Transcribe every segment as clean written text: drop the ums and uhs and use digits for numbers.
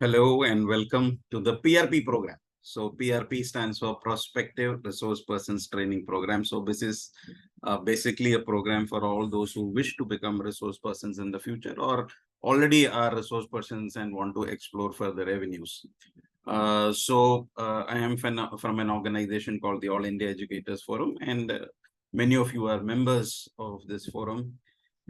Hello and welcome to the PRP program. So PRP stands for Prospective Resource Persons Training Program. So this is basically a program for all those who wish to become resource persons in the future or already are resource persons and want to explore further avenues. I am from an organization called the All India Educators Forum, and many of you are members of this forum.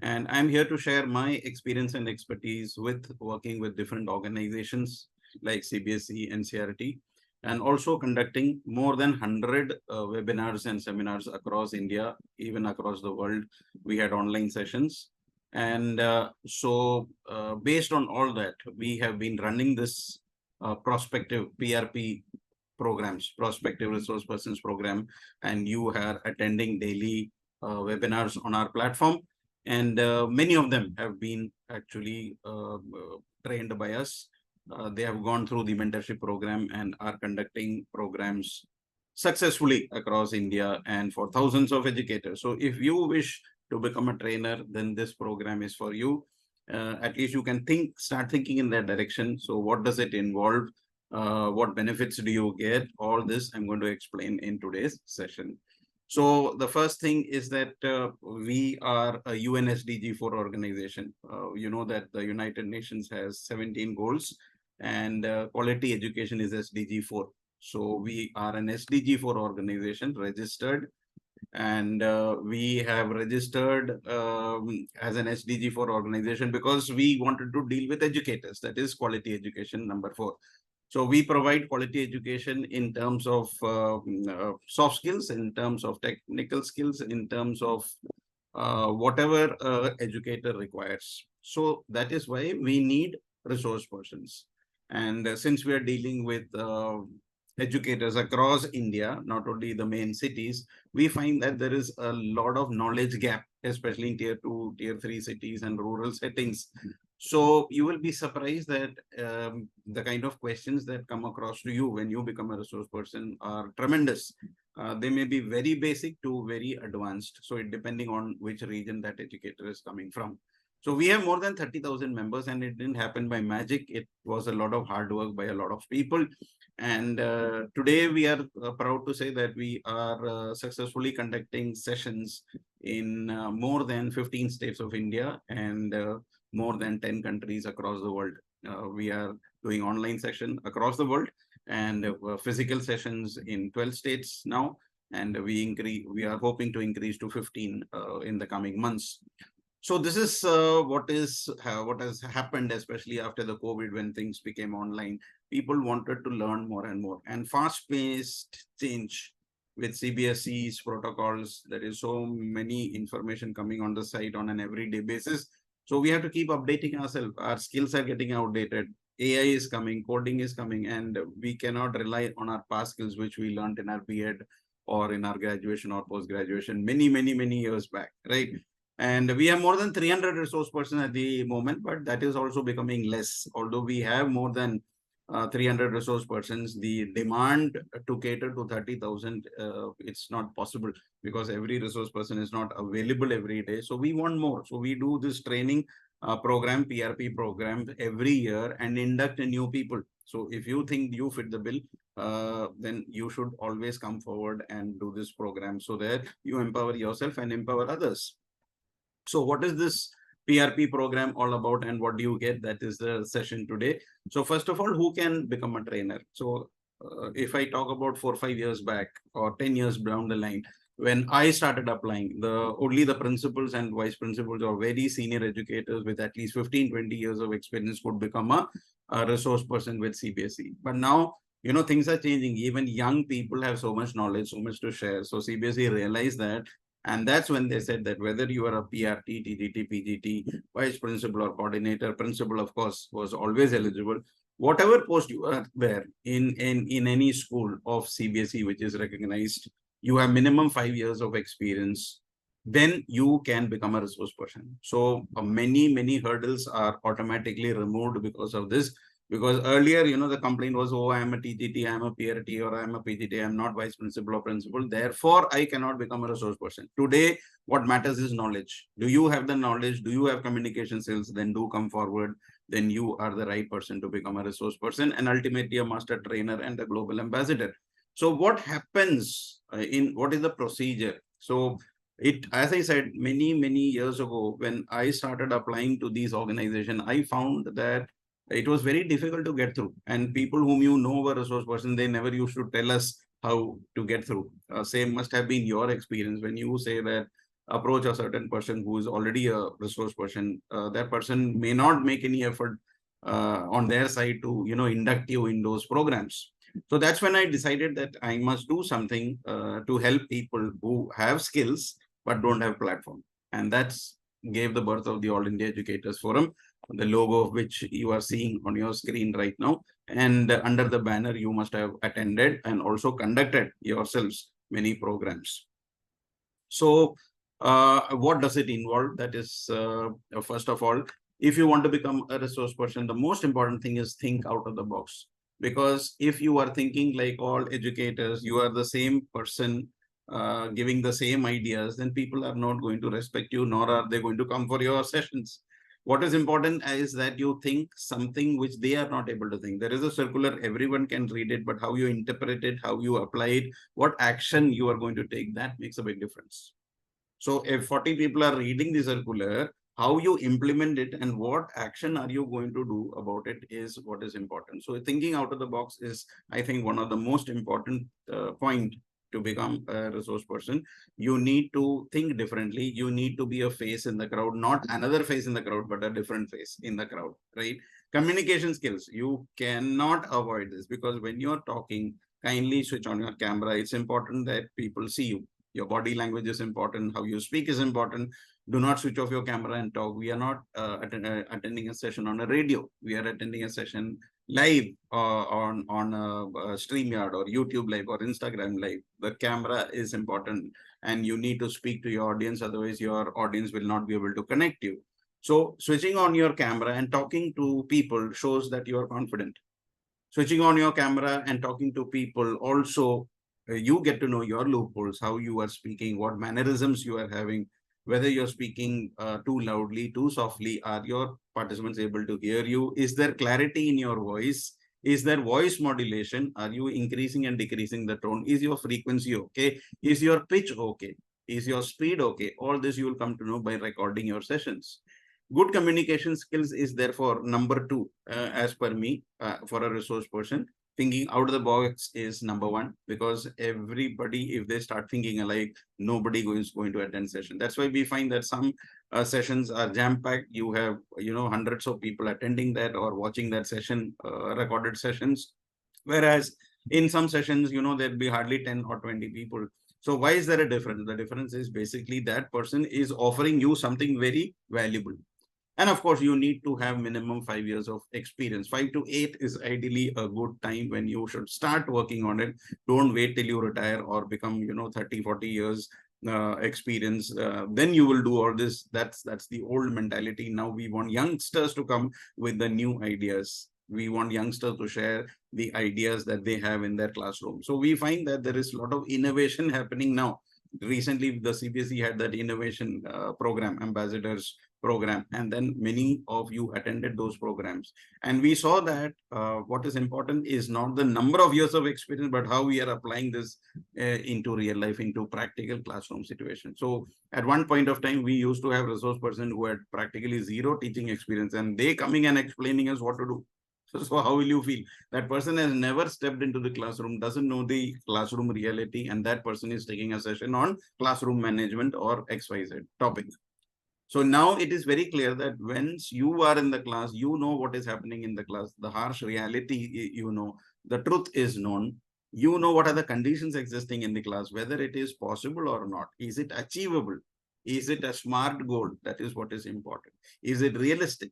And I'm here to share my experience and expertise with working with different organizations like CBSE, NCRT, and also conducting more than 100 webinars and seminars across India, even across the world. We had online sessions. And based on all that, we have been running this prospective PRP programs, Prospective Resource Persons Program, and you are attending daily webinars on our platform. And many of them have been actually trained by us. They have gone through the mentorship program and are conducting programs successfully across India and for thousands of educators. So if you wish to become a trainer, then this program is for you. At least you can start thinking in that direction. So what does it involve? What benefits do you get? All this I'm going to explain in today's session. So the first thing is that we are a UN SDG 4 organization. You know that the United Nations has 17 goals and quality education is SDG 4. So we are an SDG 4 organization registered, and we have registered as an SDG 4 organization because we wanted to deal with educators. That is quality education number 4. So we provide quality education in terms of soft skills, in terms of technical skills, in terms of whatever educator requires. So that is why we need resource persons. And since we are dealing with educators across India, not only the main cities, we find that there is a lot of knowledge gap, especially in tier 2, tier 3 cities and rural settings. So you will be surprised that the kind of questions that come across to you when you become a resource person are tremendous. They may be very basic to very advanced. So it depending on which region that educator is coming from. So we have more than 30,000 members, and it didn't happen by magic. It was a lot of hard work by a lot of people. And today we are proud to say that we are successfully conducting sessions in more than 15 states of India and more than 10 countries across the world. We are doing online session across the world and physical sessions in 12 states now. And we are hoping to increase to 15 in the coming months. So this is what has happened, especially after the COVID, when things became online. People wanted to learn more and more, and fast-paced change with CBSE's protocols. There is so many information coming on the site on an everyday basis. So we have to keep updating ourselves. Our skills are getting outdated. AI is coming, coding is coming, and we cannot rely on our past skills, which we learned in our B.Ed or in our graduation or post-graduation many years back, right? And we have more than 300 resource persons at the moment, but that is also becoming less. Although we have more than 300 resource persons, the demand to cater to 30,000, it's not possible because every resource person is not available every day. So we want more. So we do this training program, PRP program every year and induct new people. So if you think you fit the bill, then you should always come forward and do this program so that you empower yourself and empower others. So what is this PRP program all about and what do you get? That is the session today. So first of all, who can become a trainer? So if I talk about 4 or 5 years back or 10 years down the line, when I started applying, only the principals and vice principals or very senior educators with at least 15-20 years of experience could become a resource person with CBSE. But now, you know, things are changing. Even young people have so much knowledge, so much to share. So CBSE realized that, and that's when they said that whether you are a PRT, TTT, PGT, vice principal or coordinator, principal, of course, was always eligible. Whatever post you are there in any school of CBSE, which is recognized, you have minimum 5 years of experience, then you can become a resource person. So many hurdles are automatically removed because of this. Because earlier, the complaint was, oh, I am a TGT, I am a PRT, or I am a PGT, I am not vice principal or principal. Therefore, I cannot become a resource person. Today, what matters is knowledge. Do you have the knowledge? Do you have communication skills? Then do come forward. Then you are the right person to become a resource person and ultimately a master trainer and a global ambassador. So what happens what is the procedure? So as I said, many years ago, when I started applying to these organizations, I found that it was very difficult to get through. And people whom were resource person, they never used to tell us how to get through. Same must have been your experience when you say that approach a certain person who is already a resource person. That person may not make any effort on their side to induct you in those programs. So that's when I decided that I must do something to help people who have skills but don't have platform. And that's gave the birth of the All India Educators Forum, the logo of which you are seeing on your screen right now. And under the banner, you must have attended and also conducted yourselves many programs. So what does it involve? That is, first of all, if you want to become a resource person, the most important thing is think out of the box. Because if you are thinking like all educators, you are the same person giving the same ideas, then people are not going to respect you, nor are they going to come for your sessions. What is important is that you think something which they are not able to think. There is a circular, everyone can read it, but how you interpret it, how you apply it, what action you are going to take, that makes a big difference. So if 40 people are reading the circular, how you implement it and what action are you going to do about it is what is important. So thinking out of the box is, I think, one of the most important point to become a resource person. You need to think differently. You need to be a face in the crowd, not another face in the crowd, but a different face in the crowd, right? Communication skills, you cannot avoid this, because when you're talking, kindly switch on your camera. It's important that people see you. Your body language is important. How you speak is important. Do not switch off your camera and talk. We are not attending a session on a radio. We are attending a session live on StreamYard or YouTube live or Instagram live. The camera is important, and you need to speak to your audience. Otherwise, your audience will not be able to connect you. So switching on your camera and talking to people shows that you are confident. Switching on your camera and talking to people also, you get to know your loopholes, how you are speaking, what mannerisms you are having, whether you're speaking too loudly, too softly. Are your participants able to hear you? Is there clarity in your voice? Is there voice modulation? Are you increasing and decreasing the tone? Is your frequency okay? Is your pitch okay? Is your speed okay? All this you will come to know by recording your sessions. Good communication skills is therefore number two, as per me, for a resource person. Thinking out of the box is number one, because everybody, if they start thinking alike, nobody is going to attend session. That's why we find that some sessions are jam-packed. You have, hundreds of people attending that or watching that session, recorded sessions. Whereas in some sessions, there'll be hardly 10 or 20 people. So why is there a difference? The difference is basically that person is offering you something very valuable. And of course, you need to have minimum 5 years of experience. 5 to 8 is ideally a good time when you should start working on it. Don't wait till you retire or become, 30, 40 years experience. Then you will do all this. That's the old mentality. Now we want youngsters to come with the new ideas. We want youngsters to share the ideas that they have in their classroom. So we find that there is a lot of innovation happening now. Recently, the CBSE had that innovation program, ambassadors program, and then many of you attended those programs. And we saw that what is important is not the number of years of experience, but how we are applying this into real life, into practical classroom situations. So at one point of time, we used to have resource person who had practically zero teaching experience, and they coming and explaining us what to do. So how will you feel? That person has never stepped into the classroom, doesn't know the classroom reality, and that person is taking a session on classroom management or XYZ topic. So now it is very clear that once you are in the class, you know what is happening in the class, the harsh reality, the truth is known. You know what are the conditions existing in the class, whether it is possible or not. Is it achievable? Is it a smart goal? That is what is important. Is it realistic?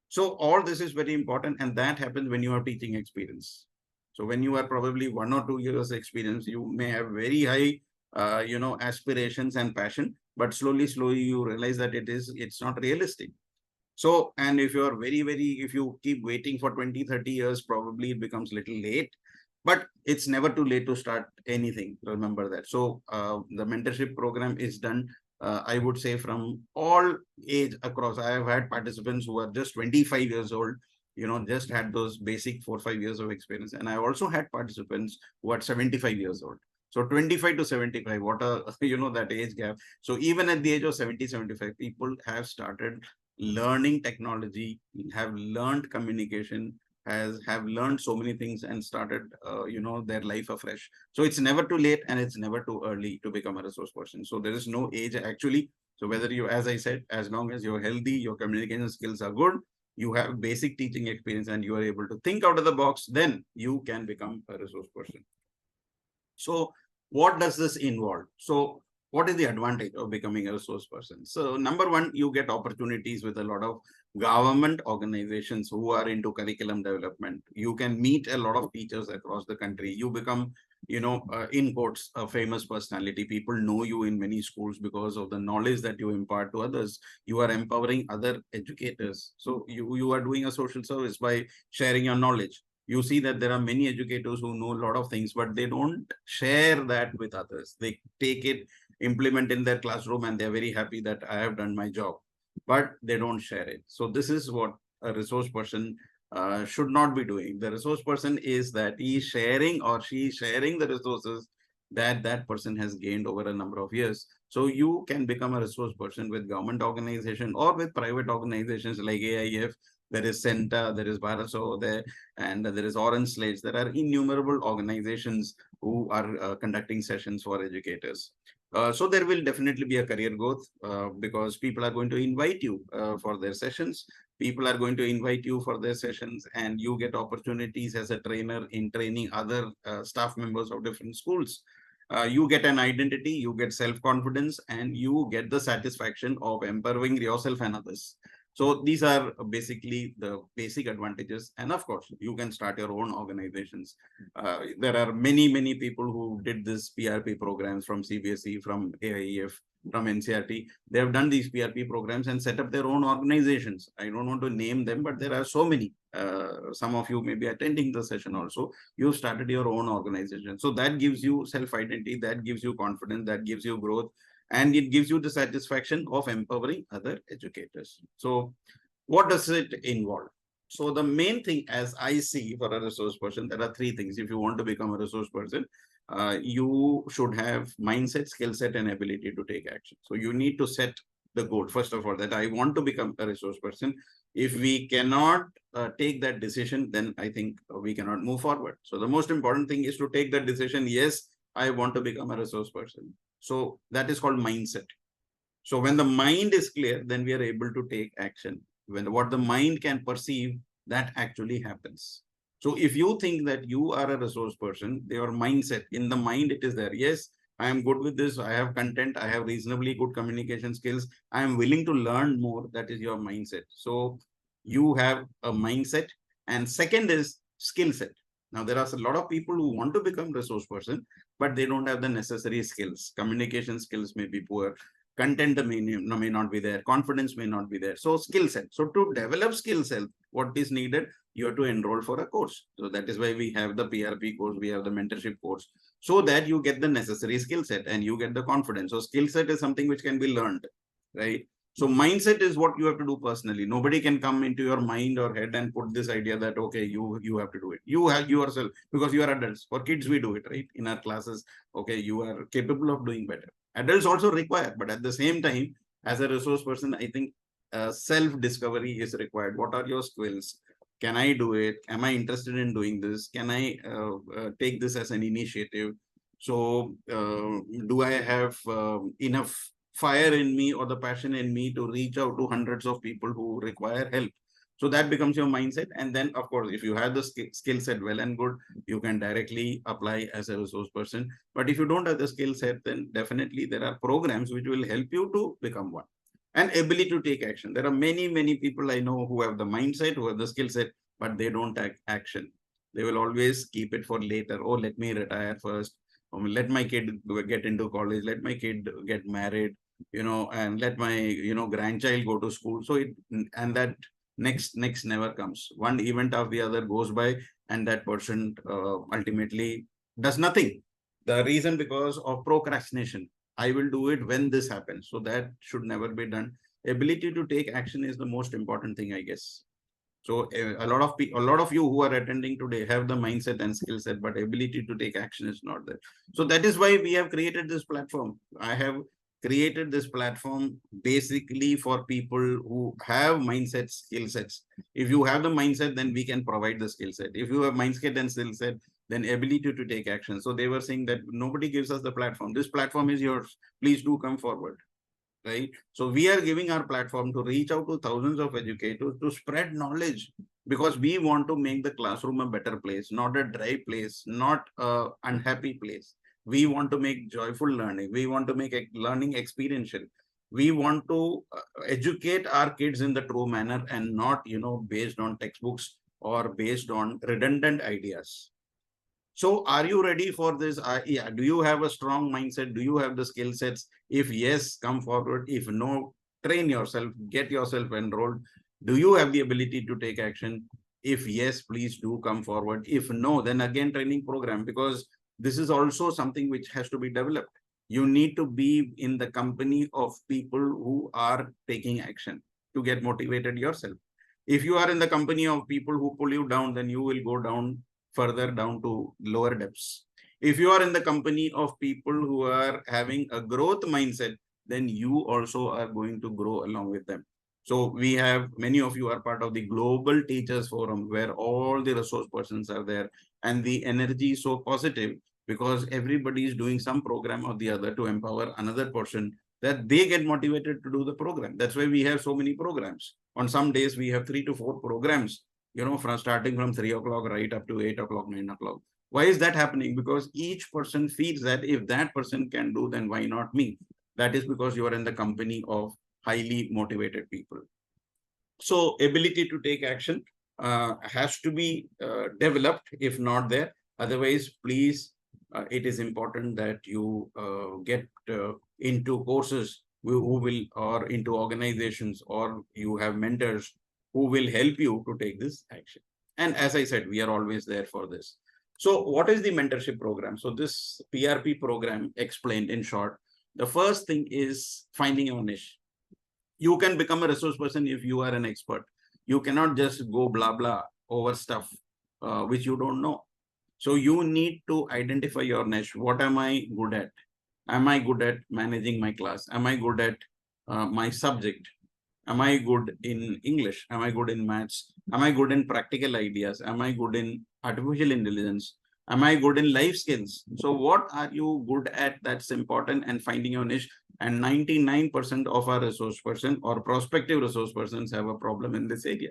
So all this is very important, and that happens when you have teaching experience. So when you are probably 1 or 2 years experience, you may have very high, aspirations and passion, but slowly you realize that it's not realistic. So, and if you're if you keep waiting for 20, 30 years, probably it becomes little late, but it's never too late to start anything. Remember that. So the mentorship program is done, I would say, from all age across. I have had participants who are just 25 years old, just had those basic 4 or 5 years of experience. And I also had participants who are 75 years old. So 25 to 75, what a, that age gap. So even at the age of 70, 75, people have started learning technology, have learned communication, have learned so many things and started their life afresh. So it's never too late and it's never too early to become a resource person. So there is no age actually. So whether you, as I said, as long as you're healthy, your communication skills are good, you have basic teaching experience, and you are able to think out of the box, then you can become a resource person. So what does this involve? So what is the advantage of becoming a resource person? So number one, you get opportunities with a lot of government organizations who are into curriculum development. You can meet a lot of teachers across the country. You become, in quotes, a famous personality. People know you in many schools because of the knowledge that you impart to others. You are empowering other educators. So you are doing a social service by sharing your knowledge. You see that there are many educators who know a lot of things, but they don't share that with others. They take it, implement in their classroom, and they're very happy that I have done my job, but they don't share it. So this is what a resource person should not be doing. The resource person is that he is sharing, or she is sharing, the resources that that person has gained over a number of years. So you can become a resource person with government organization or with private organizations like AIF. There is CENTA, there is Baraso, there, and there is Orange Slates. There are innumerable organizations who are conducting sessions for educators. So there will definitely be a career growth because people are going to invite you for their sessions. People are going to invite you for their sessions, and you get opportunities as a trainer in training other staff members of different schools. You get an identity, you get self-confidence, and you get the satisfaction of empowering yourself and others. So these are basically the basic advantages. And of course, you can start your own organizations. There are many people who did this PRP programs from CBSE, from AIEF, from NCRT. They have done these PRP programs and set up their own organizations. I don't want to name them, but there are so many. Some of you may be attending the session also. You started your own organization. So that gives you self-identity, that gives you confidence, that gives you growth, and it gives you the satisfaction of empowering other educators. So what does it involve? So the main thing, as I see, for a resource person, there are three things. If you want to become a resource person, you should have mindset, skill set, and ability to take action. So you need to set the goal, first of all, that I want to become a resource person. If we cannot take that decision, then I think we cannot move forward. So the most important thing is to take that decision. Yes, I want to become a resource person. So that is called mindset. So when the mind is clear, then we are able to take action. When what the mind can perceive, that actually happens. So if you think that you are a resource person, your mindset, in the mind, it is there. Yes, I am good with this. I have content. I have reasonably good communication skills. I am willing to learn more. That is your mindset. So you have a mindset. And second is skill set. Now, there are a lot of people who want to become resource person, but they don't have the necessary skills. Communication skills may be poor. Content may not be there. Confidence may not be there. So skill set. So to develop skill set, what is needed? You have to enroll for a course. So that is why we have the PRP course. We have the mentorship course, so that you get the necessary skill set and you get the confidence. So skill set is something which can be learned, right? So mindset is what you have to do personally. Nobody can come into your mind or head and put this idea that, okay, you have to do it. You have yourself, because you are adults. For kids, we do it, right? In our classes, okay, you are capable of doing better. Adults also require, but at the same time, as a resource person, I think self-discovery is required. What are your skills? Can I do it? Am I interested in doing this? Can I take this as an initiative? So do I have enough fire in me or the passion in me to reach out to hundreds of people who require help? So that becomes your mindset. And then, of course, if you have the skill set, well and good, you can directly apply as a resource person. But if you don't have the skill set, then definitely there are programs which will help you to become one. And ability to take action. There are many people I know who have the mindset, who have the skill set, but they don't take action. They will always keep it for later. Oh, let me retire first. Let my kid get into college. Let my kid get married. and let my, grandchild go to school. So and that next never comes. One event of the other goes by, and that person ultimately does nothing. The reason because of procrastination. I will do it when this happens. So that should never be done. Ability to take action is the most important thing, I guess. So a lot of you who are attending today have the mindset and skill set, but ability to take action is not there. So that is why we have created this platform. I have created this platform basically for people who have mindset skill sets. If you have the mindset, then we can provide the skill set. If you have mindset and skill set, then ability to take action. So they were saying that nobody gives us the platform. This platform is yours. Please do come forward. Right. So we are giving our platform to reach out to thousands of educators to spread knowledge, because we want to make the classroom a better place, not a dry place, not a unhappy place. We want to make joyful learning. We want to make learning experiential. We want to educate our kids in the true manner, and not, based on textbooks or based on redundant ideas. So are you ready for this? Yeah. Do you have a strong mindset? Do you have the skill sets? If yes, come forward. If no, train yourself, get yourself enrolled. Do you have the ability to take action? If yes, please do come forward. If no, then again training program, because this is also something which has to be developed. You need to be in the company of people who are taking action to get motivated yourself. If you are in the company of people who pull you down, then you will go down further down to lower depths. If you are in the company of people who are having a growth mindset, then you also are going to grow along with them. So we have, many of you are part of the Global Teachers Forum, where all the resource persons are there, and the energy is so positive because everybody is doing some program or the other to empower another person, that they get motivated to do the program. That's why we have so many programs. On some days, we have 3 to 4 programs, from starting from 3 o'clock right up to 8 o'clock, 9 o'clock. Why is that happening? Because each person feels that if that person can do, then why not me? That is because you are in the company of highly motivated people. So ability to take action has to be developed, if not there. Otherwise, please, it is important that you get into courses who will, or into organizations, or you have mentors who will help you to take this action. And as I said, we are always there for this. So what is the mentorship program? So this PRP program, explained in short, the first thing is finding your niche. You can become a resource person if you are an expert. You cannot just go blah blah over stuff which you don't know. So you need to identify your niche. What am I good at? Am I good at managing my class? Am I good at my subject? Am I good in English? Am I good in maths? Am I good in practical ideas? Am I good in artificial intelligence? Am I good in life skills? So what are you good at? That's important, and finding your niche. And 99% of our resource person or prospective resource persons have a problem in this area.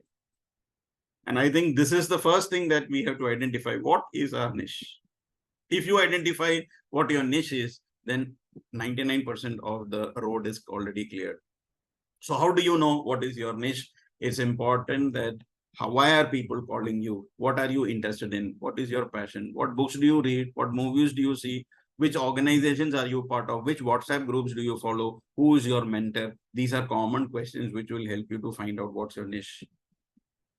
And I think this is the first thing that we have to identify. What is our niche? If you identify what your niche is, then 99% of the road is already cleared. So how do you know what is your niche? It's important that why are people calling you? What are you interested in? What is your passion? What books do you read? What movies do you see? Which organizations are you part of? Which WhatsApp groups do you follow? Who is your mentor? These are common questions which will help you to find out what's your niche.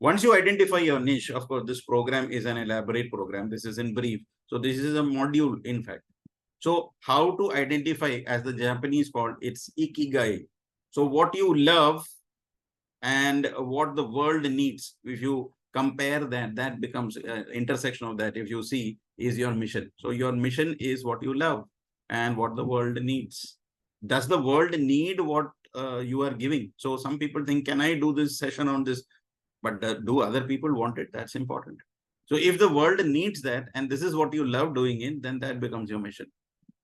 Once you identify your niche, of course, this program is an elaborate program. This is in brief. So this is a module, in fact. So how to identify, as the Japanese call it's ikigai. So what you love and what the world needs, if you compare that, that becomes intersection of that. If you see, is your mission. So your mission is what you love and what the world needs. Does the world need what you are giving? So some people think, can I do this session on this? But do other people want it? That's important. So if the world needs that, and this is what you love doing it, then that becomes your mission.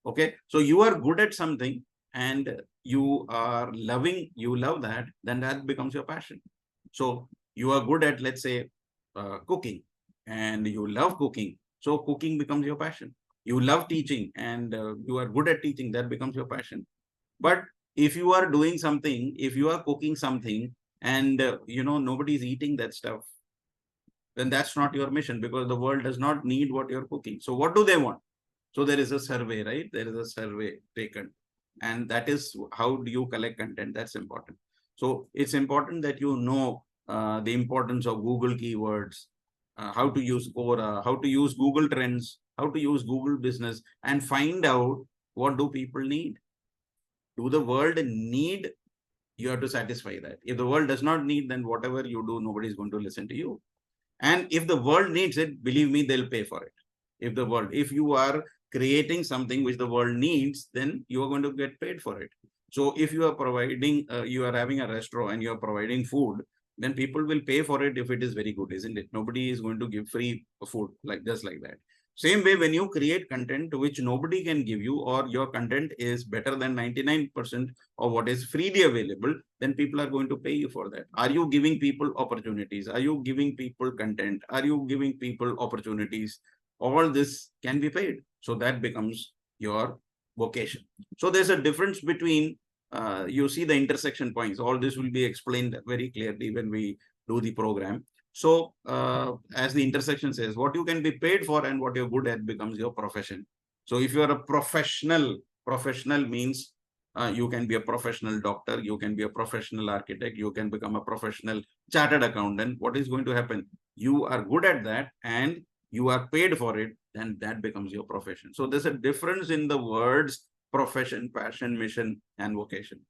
Okay. So you are good at something and you are loving, you love that, then that becomes your passion. So you are good at, let's say, cooking, and you love cooking. So cooking becomes your passion. You love teaching and you are good at teaching, that becomes your passion. But if you are doing something, if you are cooking something and nobody is eating that stuff, then that's not your mission, because the world does not need what you're cooking. So what do they want? So there is a survey, right? There is a survey taken. And that is how do you collect content. That's important. So it's important that you know the importance of Google keywords, how to use Quora, how to use Google Trends, how to use Google Business, and find out what do people need. Do the world need? You have to satisfy that. If the world does not need, then whatever you do, nobody is going to listen to you. And if the world needs it, believe me, they'll pay for it. If you are creating something which the world needs, then you are going to get paid for it. So if you are providing, you are having a restaurant and you are providing food, then people will pay for it if it is very good, isn't it? Nobody is going to give free food like just like that. Same way, when you create content which nobody can give you, or your content is better than 99% of what is freely available, then people are going to pay you for that. Are you giving people opportunities? Are you giving people content? Are you giving people opportunities? All this can be paid. So that becomes your vocation. So there's a difference between, you see the intersection points. All this will be explained very clearly when we do the program. So as the intersection says, what you can be paid for and what you're good at becomes your profession. So if you're a professional means you can be a professional doctor, you can be a professional architect, you can become a professional chartered accountant. What is going to happen? You are good at that and you are paid for it, then that becomes your profession. So there's a difference in the words profession, passion, mission, and vocation.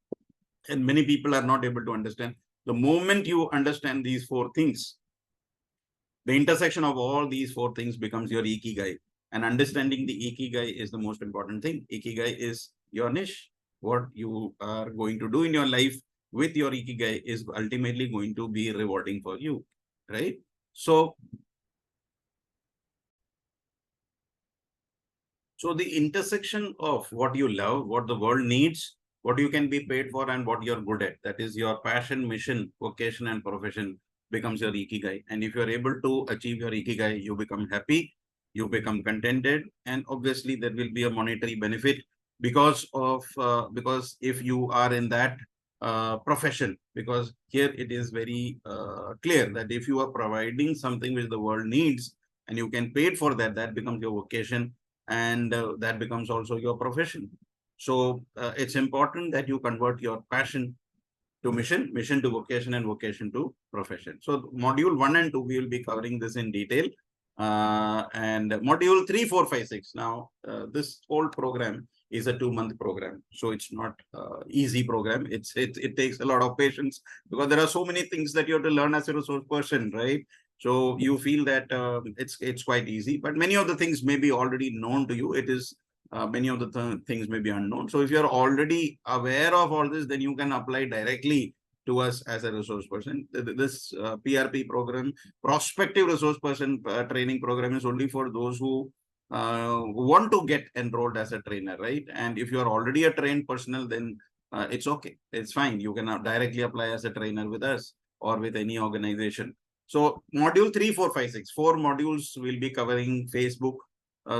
And many people are not able to understand. The moment you understand these four things, the intersection of all these four things becomes your ikigai. And understanding the ikigai is the most important thing. Ikigai is your niche. What you are going to do in your life with your ikigai is ultimately going to be rewarding for you, right? So the intersection of what you love, what the world needs, what you can be paid for, and what you're good at, that is your passion, mission, vocation, and profession, becomes your ikigai. And if you're able to achieve your ikigai, you become happy, you become contented, and obviously there will be a monetary benefit because if you are in that profession, because here it is very clear that if you are providing something which the world needs and you can pay it for that, that becomes your vocation, and that becomes also your profession. So it's important that you convert your passion to mission, mission to vocation, and vocation to profession. So module 1 and 2, we will be covering this in detail. And module 3, 4, 5, 6. Now, this whole program is a 2-month program. So it's not easy program. It takes a lot of patience because there are so many things that you have to learn as a resource person, right? So you feel that it's quite easy, but many of the things may be already known to you. It is many of the things may be unknown. So if you're already aware of all this, then you can apply directly to us as a resource person. This PRP program, prospective resource person training program, is only for those who want to get enrolled as a trainer, right? And if you're already a trained personnel, then it's okay. It's fine. You can directly apply as a trainer with us or with any organization. So module 3, 4, 5, 6, 4 modules will be covering Facebook.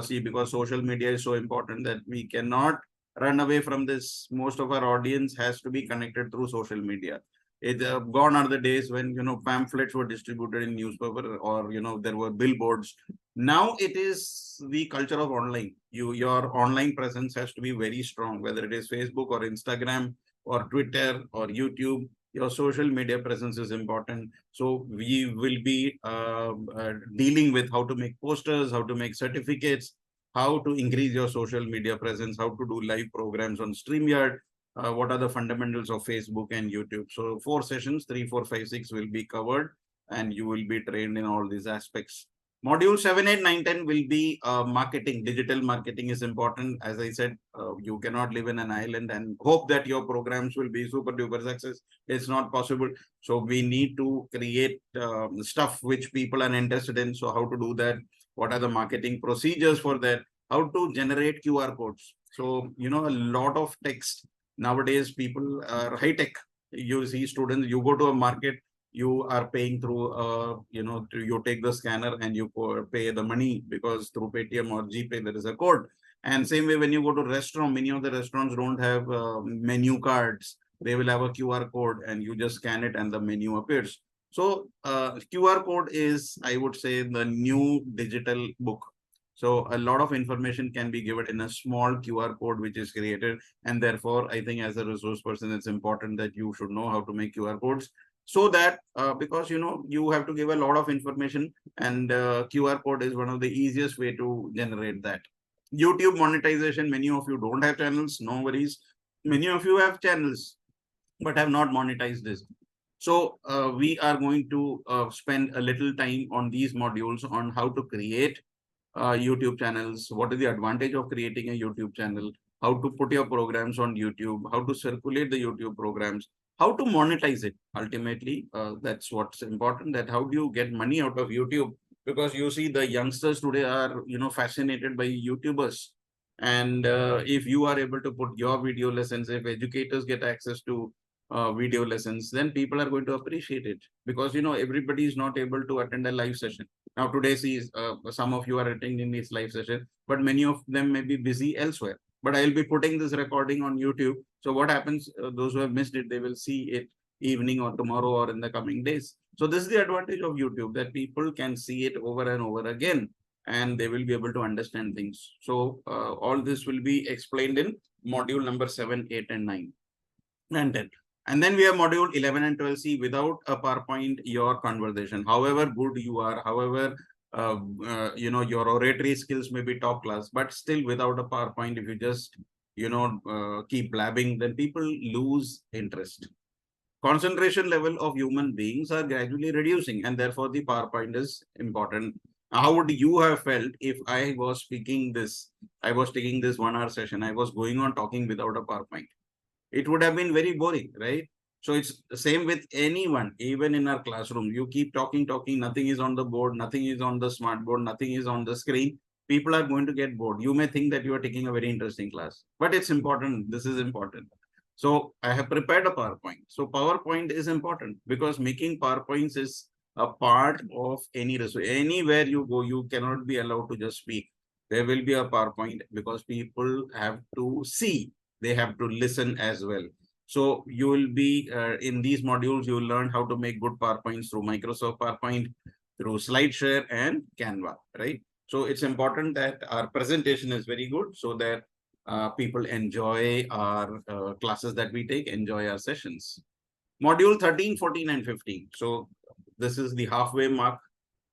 See, because social media is so important that we cannot run away from this. Most of our audience has to be connected through social media. It gone are the days when pamphlets were distributed in newspaper, or there were billboards. Now it is the culture of online. Your online presence has to be very strong, whether it is Facebook or Instagram or Twitter or YouTube. Your social media presence is important. So we will be dealing with how to make posters, how to make certificates, how to increase your social media presence, how to do live programs on StreamYard, what are the fundamentals of Facebook and YouTube. So 4 sessions, 3, 4, 5, 6 will be covered, and you will be trained in all these aspects. Module 7, 8, 9, 10 will be marketing. Digital marketing is important. As I said, you cannot live in an island and hope that your programs will be super duper success. It's not possible. So we need to create stuff which people are interested in. So how to do that? What are the marketing procedures for that? How to generate QR codes? So, a lot of text. Nowadays, people are high tech. You see students, you go to a market, you are paying through, you take the scanner and you pay the money, because through Paytm or GPay, there is a code. And same way, when you go to restaurant, many of the restaurants don't have menu cards. They will have a QR code and you just scan it and the menu appears. So QR code is, I would say, the new digital book. So a lot of information can be given in a small QR code which is created. And therefore, I think as a resource person, it's important that you should know how to make QR codes so that because you have to give a lot of information, and QR code is one of the easiest way to generate that. YouTube monetization, many of you don't have channels, no worries. Many of you have channels but have not monetized this. So we are going to spend a little time on these modules on how to create YouTube channels. What is the advantage of creating a YouTube channel? How to put your programs on YouTube? How to circulate the YouTube programs? How to monetize it? Ultimately, that's what's important. That how do you get money out of YouTube? Because you see, the youngsters today are fascinated by YouTubers, and if you are able to put your video lessons, if educators get access to video lessons, then people are going to appreciate it, because everybody is not able to attend a live session. Now today, see, some of you are attending this live session, but many of them may be busy elsewhere. But I'll be putting this recording on YouTube. So what happens, those who have missed it, they will see it evening or tomorrow or in the coming days. So this is the advantage of YouTube, that people can see it over and over again, and they will be able to understand things. So all this will be explained in module number 7, 8, and 9 and 10. And then we have module 11 and 12. See, without a PowerPoint, your conversation, however good you are, however, your oratory skills may be top class, but still without a PowerPoint, if you just, keep blabbing, then people lose interest. Concentration level of human beings are gradually reducing, and therefore the PowerPoint is important. How would you have felt if I was speaking this, I was taking this 1 hour session, I was going on talking without a PowerPoint? It would have been very boring, right? So it's the same with anyone, even in our classroom. You keep talking, nothing is on the board, nothing is on the smart board, nothing is on the screen. People are going to get bored. You may think that you are taking a very interesting class, but it's important. This is important. So I have prepared a PowerPoint. So PowerPoint is important because making PowerPoints is a part of any resource. Anywhere you go, you cannot be allowed to just speak. There will be a PowerPoint because people have to see, they have to listen as well. So you will be in these modules, you will learn how to make good PowerPoints through Microsoft PowerPoint, through SlideShare and Canva, right? So it's important that our presentation is very good so that people enjoy our classes that we take, enjoy our sessions. Module 13, 14, and 15. So this is the halfway mark.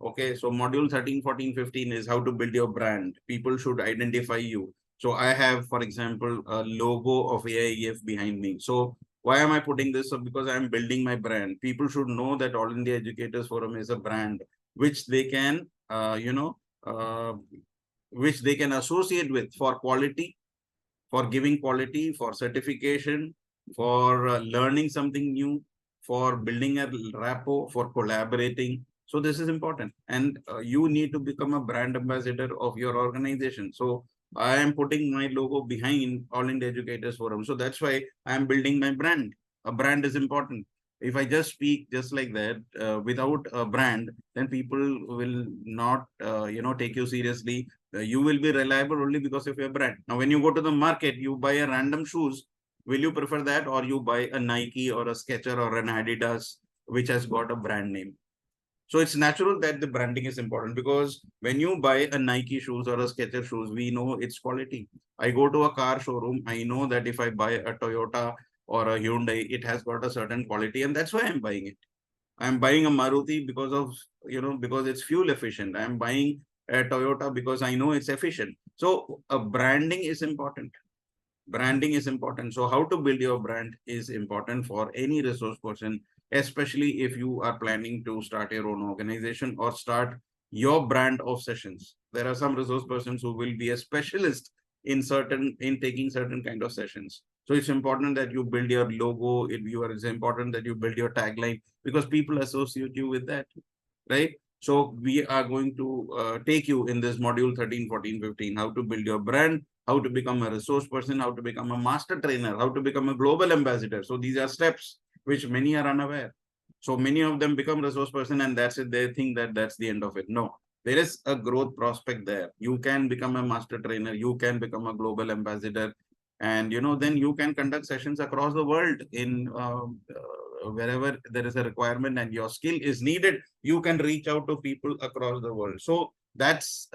Okay, so module 13, 14, 15 is how to build your brand. People should identify you. So I have, for example, a logo of AIEF behind me. So why am I putting this up? Because I'm building my brand. People should know that All India Educators Forum is a brand which they can, which they can associate with for quality, for giving quality, for certification, for learning something new, for building a rapport, for collaborating. So this is important. And you need to become a brand ambassador of your organization. So I am putting my logo behind All India Educators Forum. So that's why I am building my brand. A brand is important. If I just speak just like that without a brand, then people will not, take you seriously. You will be reliable only because of your brand. Now, when you go to the market, you buy a random shoes. Will you prefer that, or you buy a Nike or a Skechers or an Adidas, which has got a brand name? So it's natural that the branding is important, because when you buy a Nike shoes or a Skechers shoes, we know its quality. I go to a car showroom, I know that if I buy a Toyota or a Hyundai, it has got a certain quality, and that's why I'm buying it. I'm buying a Maruti because of, because it's fuel efficient. I'm buying a Toyota because I know it's efficient. So branding is important. Branding is important. So how to build your brand is important for any resource person, especially if you are planning to start your own organization or start your brand of sessions. There are some resource persons who will be a specialist in taking certain kind of sessions. So it's important that you build your logo. It's important that you build your tagline, because people associate you with that, right? So we are going to take you in this module 13, 14, 15, how to build your brand, how to become a resource person, how to become a master trainer, how to become a global ambassador. So these are steps which many are unaware. So many of them become resource person and that's it. They think that that's the end of it. No, there is a growth prospect there. You can become a master trainer. You can become a global ambassador. And, then you can conduct sessions across the world in wherever there is a requirement and your skill is needed. You can reach out to people across the world. So That's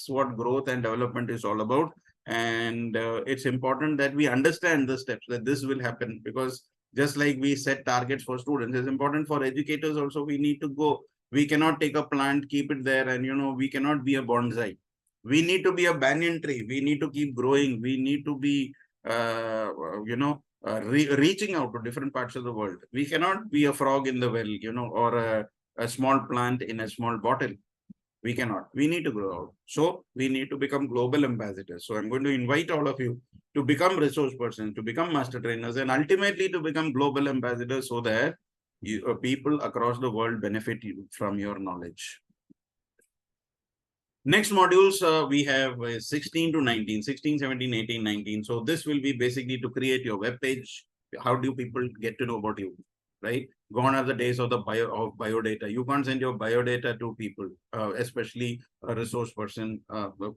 what growth and development is all about. And it's important that we understand the steps that this will happen, because just like we set targets for students, it's important for educators also. We need to go. We cannot take a plant, keep it there, and we cannot be a bonsai. We need to be a banyan tree. We need to keep growing. We need to be reaching out to different parts of the world. We cannot be a frog in the well, or a small plant in a small bottle. We cannot. We need to grow out. So we need to become global ambassadors. So I'm going to invite all of you to become resource persons, to become master trainers, and ultimately to become global ambassadors, so that people across the world benefit from your knowledge. Next modules we have 16 to 19, 16, 17, 18, 19. So this will be basically to create your web page. How do people get to know about you, right? Gone are the days of the bio data. You can't send your bio data to people, especially a resource person.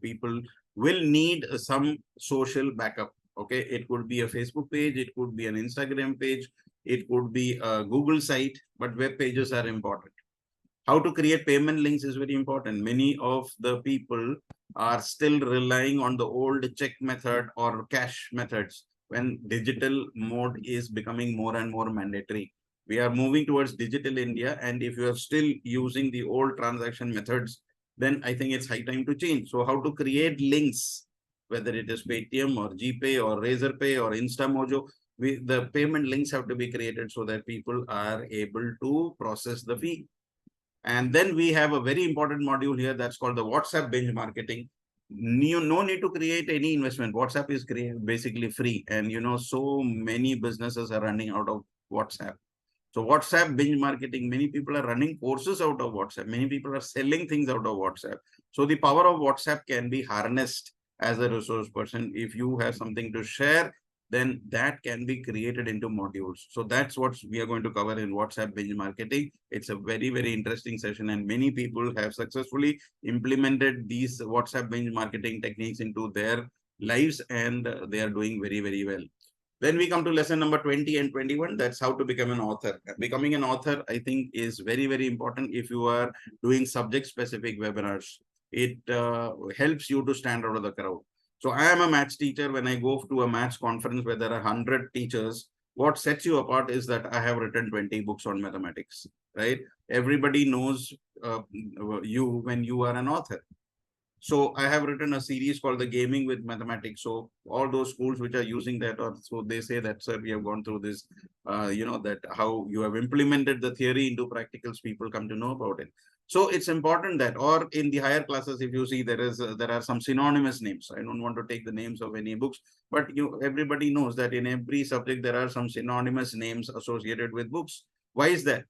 People will need some social backup. Okay, it could be a Facebook page, it could be an Instagram page, it could be a Google site, but web pages are important. How to create payment links is very important. Many of the people are still relying on the old check method or cash methods, when digital mode is becoming more and more mandatory. We are moving towards digital India, and if you are still using the old transaction methods, then I think it's high time to change. So how to create links, whether it is Paytm or GPay or Razorpay or Instamojo, the payment links have to be created so that people are able to process the fee. And then we have a very important module here that's called the WhatsApp binge marketing. No need to create any investment. WhatsApp is basically free. And so many businesses are running out of WhatsApp. So WhatsApp binge marketing, many people are running courses out of WhatsApp. Many people are selling things out of WhatsApp. So the power of WhatsApp can be harnessed as a resource person. If you have something to share, then that can be created into modules. So that's what we are going to cover in WhatsApp binge marketing. It's a very, very interesting session, and many people have successfully implemented these WhatsApp binge marketing techniques into their lives, and they are doing very, very well. Then we come to lesson number 20 and 21. That's how to become an author. Becoming an author, I think, is very, very important if you are doing subject-specific webinars. It helps you to stand out of the crowd. So I am a maths teacher. When I go to a maths conference where there are 100 teachers, what sets you apart is that I have written 20 books on mathematics, right? Everybody knows you when you are an author. So I have written a series called The Gaming with Mathematics. So all those schools which are using that, or so they say that, sir, we have gone through this, that how you have implemented the theory into practicals, people come to know about it. So it's important that, or in the higher classes, if you see, there are some synonymous names. I don't want to take the names of any books, but everybody knows that in every subject, there are some synonymous names associated with books. Why is that?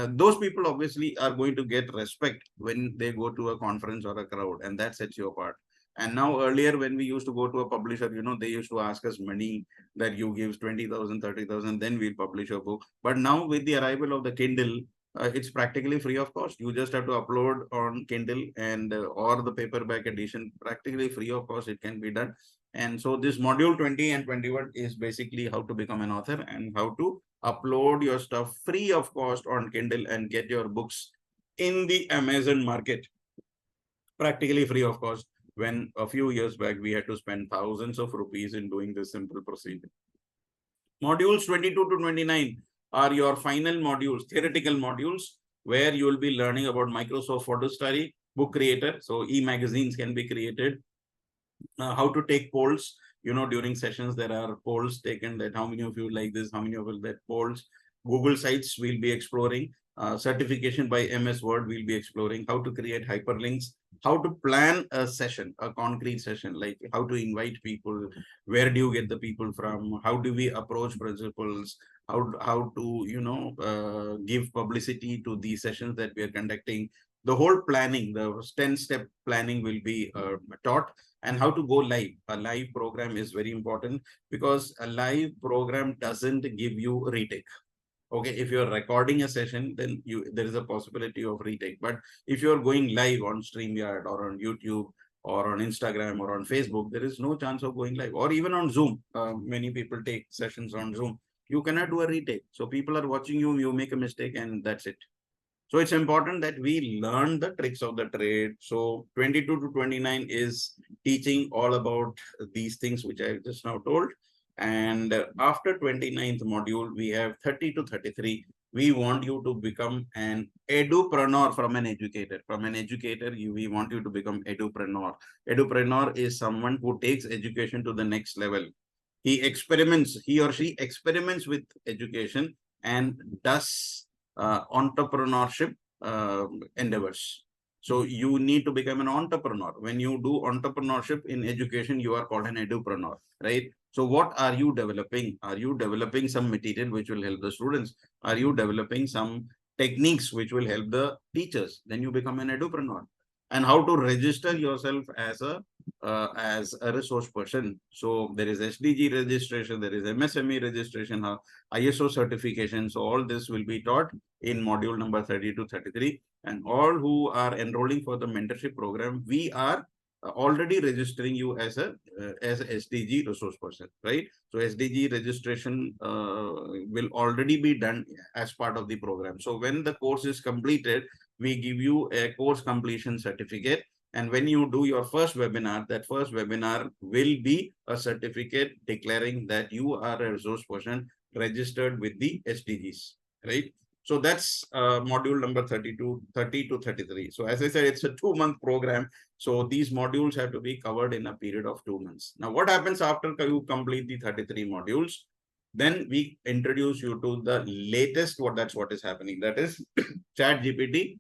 Those people obviously are going to get respect when they go to a conference or a crowd, and that sets you apart. And now earlier, when we used to go to a publisher, they used to ask us money, that you give 20,000, 30,000, then we'll publish a book. But now with the arrival of the Kindle, it's practically free of cost. You just have to upload on Kindle, and or the paperback edition, practically free of cost, it can be done. And so this module 20 and 21 is basically how to become an author and how to upload your stuff free of cost on Kindle and get your books in the Amazon market practically free of cost, when a few years back we had to spend thousands of rupees in doing this simple procedure. Modules 22 to 29 are your final modules, theoretical modules, where you will be learning about Microsoft Photo Story, Book Creator. So e-magazines can be created, how to take polls. During sessions, there are polls taken, that how many of you like this, how many of you that polls. Google sites we'll be exploring. Certification by MS Word we'll be exploring. How to create hyperlinks. How to plan a session, a concrete session, like how to invite people. Where do you get the people from? How do we approach principals? How to give publicity to these sessions that we are conducting. The whole planning, the 10-step planning will be taught. And how to go live. A live program is very important, because a live program doesn't give you retake. Okay, if you're recording a session, then there is a possibility of retake. But if you're going live on StreamYard or on YouTube or on Instagram or on Facebook, there is no chance of going live. Or even on Zoom, many people take sessions on Zoom. You cannot do a retake. So people are watching you, you make a mistake, and that's it. So it's important that we learn the tricks of the trade. So 22 to 29 is teaching all about these things, which I just now told. And after 29th module, we have 30 to 33. We want you to become an edupreneur from an educator. From an educator, we want you to become edupreneur. Edupreneur is someone who takes education to the next level. He or she experiments with education and does entrepreneurship endeavors. So you need to become an entrepreneur. When you do entrepreneurship in education, you are called an edupreneur, right? So what are you developing? Are you developing some material which will help the students? Are you developing some techniques which will help the teachers? Then you become an edupreneur. And how to register yourself as a resource person. So there is SDG registration, there is MSME registration, ISO certification. So all this will be taught in module number 30 to 33. And all who are enrolling for the mentorship program, we are already registering you as a SDG resource person, right? So SDG registration will already be done as part of the program. So when the course is completed, we give you a course completion certificate. And when you do your first webinar, that first webinar will be a certificate declaring that you are a resource person registered with the SDGs, right? So that's module number 30 to 33. So as I said, it's a 2-month program. So these modules have to be covered in a period of 2 months. Now, what happens after you complete the 33 modules? Then we introduce you to the latest, that's what is happening. That is Chat GPT,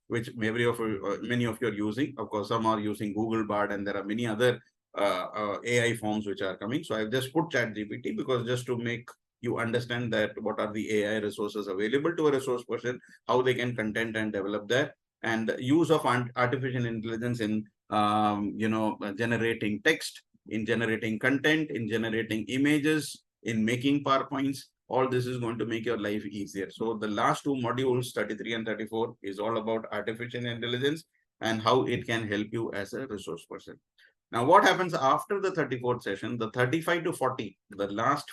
which many of you are using. Of course, some are using Google Bard, and there are many other AI forms which are coming. So I've just put Chat GPT because just to make you understand that what are the AI resources available to a resource person, how they can content and develop that, and use of artificial intelligence in generating text, in generating content, in generating images, in making PowerPoints. All this is going to make your life easier. So the last 2 modules, 33 and 34, is all about artificial intelligence and how it can help you as a resource person. Now, what happens after the 34th session? The 35 to 40, the last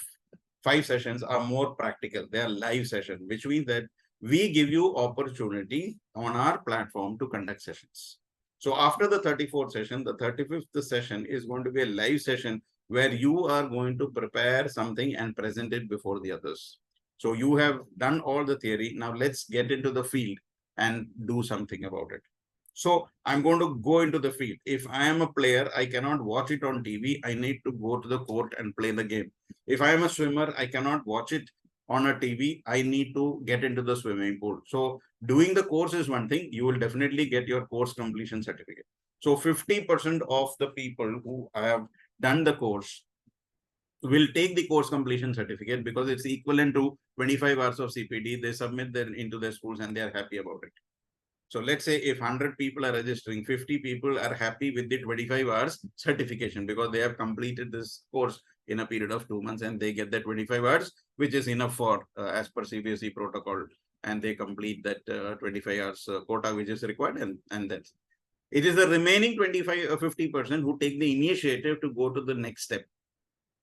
5 sessions are more practical. They are live sessions, which means that we give you opportunity on our platform to conduct sessions. So after the 34th session, the 35th session is going to be a live session where you are going to prepare something and present it before the others. So you have done all the theory. Now let's get into the field and do something about it. So I'm going to go into the field. If I am a player, I cannot watch it on TV. I need to go to the court and play the game. If I am a swimmer, I cannot watch it on a TV. I need to get into the swimming pool. So doing the course is one thing. You will definitely get your course completion certificate. So 50% of the people who have done the course will take the course completion certificate because it's equivalent to 25 hours of CPD. They submit them into their schools and they are happy about it. So let's say if 100 people are registering, 50 people are happy with the 25 hours certification because they have completed this course in a period of 2 months and they get that 25 hours, which is enough for as per CBSE protocol, and they complete that 25 hours quota which is required, and that's it. Is the remaining 25 or 50% who take the initiative to go to the next step.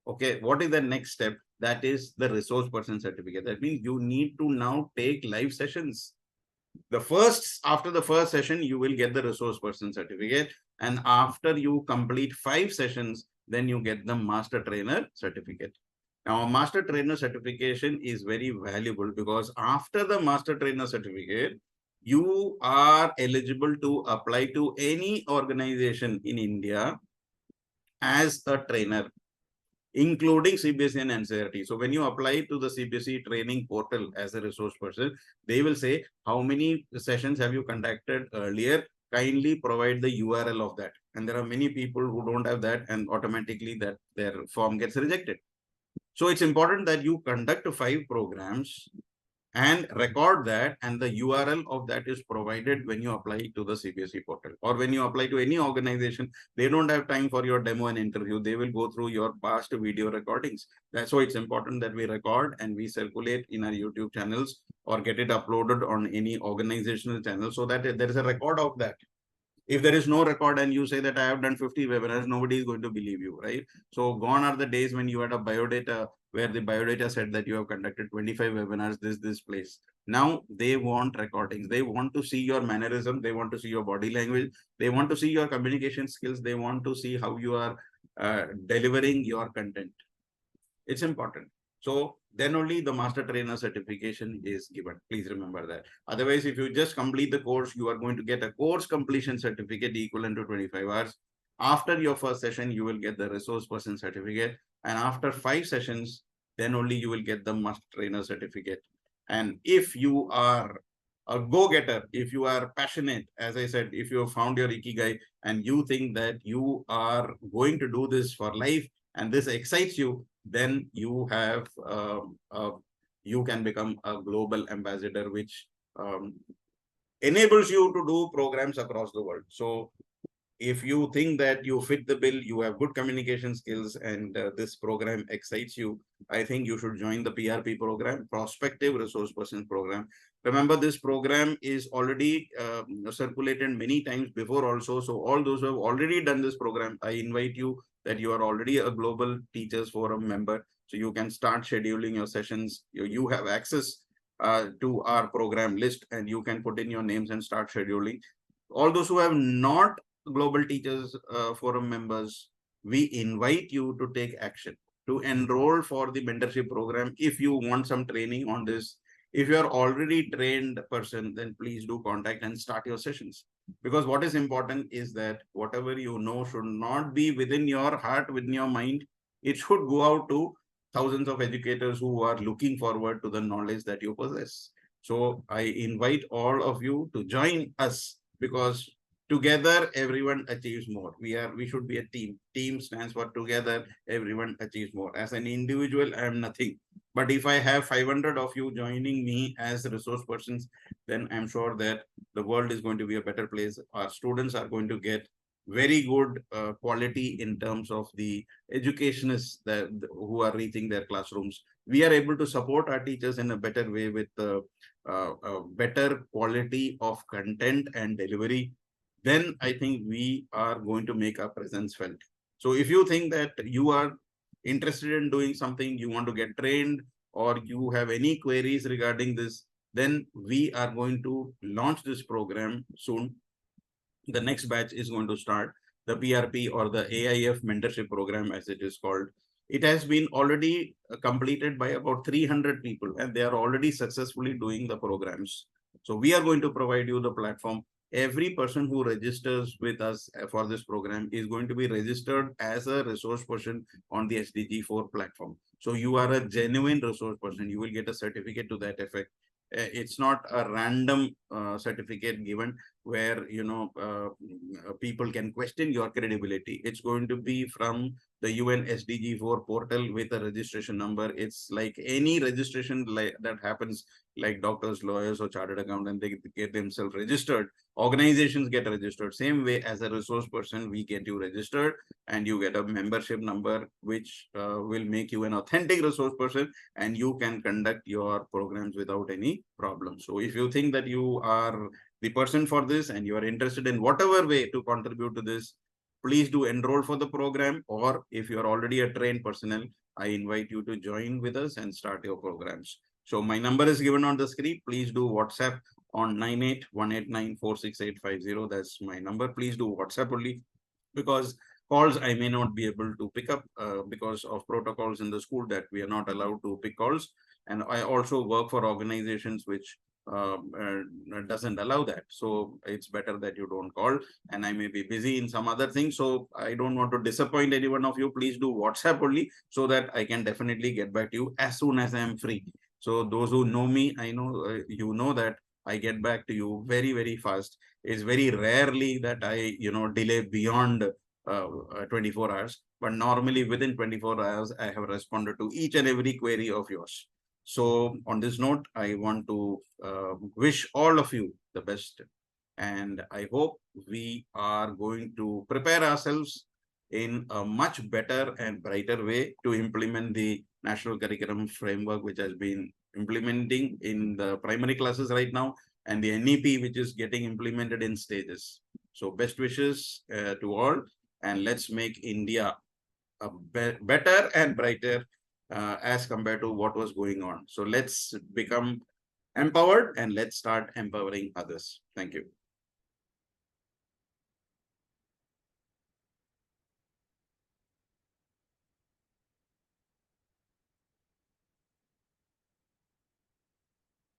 Okay, what is the next step? That is the resource person certificate. That means you need to now take live sessions. After the first session, you will get the resource person certificate. And after you complete 5 sessions, then you get the master trainer certificate. Now, a master trainer certification is very valuable because after the master trainer certificate, you are eligible to apply to any organization in India as a trainer, including CBSE and NCERT. So when you apply to the CBSE training portal as a resource person, they will say, how many sessions have you conducted earlier? Kindly provide the URL of that. And there are many people who don't have that, and automatically that their form gets rejected. So it's important that you conduct 5 programs and record that, and the URL of that is provided when you apply to the CBSE portal, or when you apply to any organization. They don't have time for your demo and interview. They will go through your past video recordings. That's why it's important that we record and we circulate in our YouTube channels or get it uploaded on any organizational channel so that there is a record of that. If there is no record and you say that I have done 50 webinars, nobody is going to believe you, right? So gone are the days when you had a biodata where the biodata said that you have conducted 25 webinars, this place. Now they want recordings. They want to see your mannerism. They want to see your body language. They want to see your communication skills. They want to see how you are delivering your content. It's important. So then only the master trainer certification is given. Please remember that. Otherwise, if you just complete the course, you are going to get a course completion certificate equivalent to 25 hours. After your first session, you will get the resource person certificate. And after 5 sessions, then only you will get the master trainer certificate. And if you are a go-getter, if you are passionate, as I said, if you have found your ikigai and you think that you are going to do this for life and this excites you, then you have you can become a global ambassador, which enables you to do programs across the world. So if you think that you fit the bill, you have good communication skills, and this program excites you, I think you should join the PRP program, Prospective Resource Person Program. Remember, this program is already circulated many times before also. So all those who have already done this program, I invite you that you are already a Global Teachers Forum member. So you can start scheduling your sessions. You have access to our program list, and you can put in your names and start scheduling. All those who have not Global Teachers Forum members, we invite you to take action, to enroll for the mentorship program. If you want some training on this, if you are already trained person, then please do contact and start your sessions. Because what is important is that whatever you know should not be within your heart, within your mind. It should go out to thousands of educators who are looking forward to the knowledge that you possess. So I invite all of you to join us, because together everyone achieves more. We should be a team stands for together everyone achieves more. As an individual, I am nothing, but if I have 500 of you joining me as resource persons, then I'm sure that the world is going to be a better place. Our students are going to get very good quality in terms of the educationists that who are reaching their classrooms. We are able to support our teachers in a better way with a better quality of content and delivery. Then I think we are going to make our presence felt. So if you think that you are interested in doing something, you want to get trained, or you have any queries regarding this, then we are going to launch this program soon. The next batch is going to start, the PRP or the AIF mentorship program, as it is called. It has been already completed by about 300 people, and they are already successfully doing the programs. So we are going to provide you the platform. Every person who registers with us for this program is going to be registered as a resource person on the SDG4 platform. So you are a genuine resource person. You will get a certificate to that effect. It's not a random certificate given where people can question your credibility. It's going to be from the UN SDG4 portal with a registration number. It's like any registration that happens, like doctors, lawyers, or chartered accountant, they get themselves registered. Organizations get registered. Same way, as a resource person, we get you registered, and you get a membership number, which will make you an authentic resource person, and you can conduct your programs without any problem. So if you think that you are the person for this and you are interested in whatever way to contribute to this, please do enroll for the program. Or if you are already a trained personnel, I invite you to join with us and start your programs. So my number is given on the screen. Please do WhatsApp on 9818946850. That's my number. Please do WhatsApp only, because calls I may not be able to pick up because of protocols in the school that we are not allowed to pick calls. And I also work for organizations which doesn't allow that. So it's better that you don't call, and I may be busy in some other things. So I don't want to disappoint any one of you. Please do WhatsApp only, so that I can definitely get back to you as soon as I am free. So those who know me, I know you know that I get back to you very, very fast. It's very rarely that I, delay beyond 24 hours, but normally within 24 hours, I have responded to each and every query of yours. So on this note, I want to wish all of you the best. And I hope we are going to prepare ourselves in a much better and brighter way to implement the national curriculum framework, which has been implementing in the primary classes right now, and the NEP, which is getting implemented in stages. So best wishes to all, and let's make India a better and brighter as compared to what was going on. So let's become empowered and let's start empowering others. Thank you.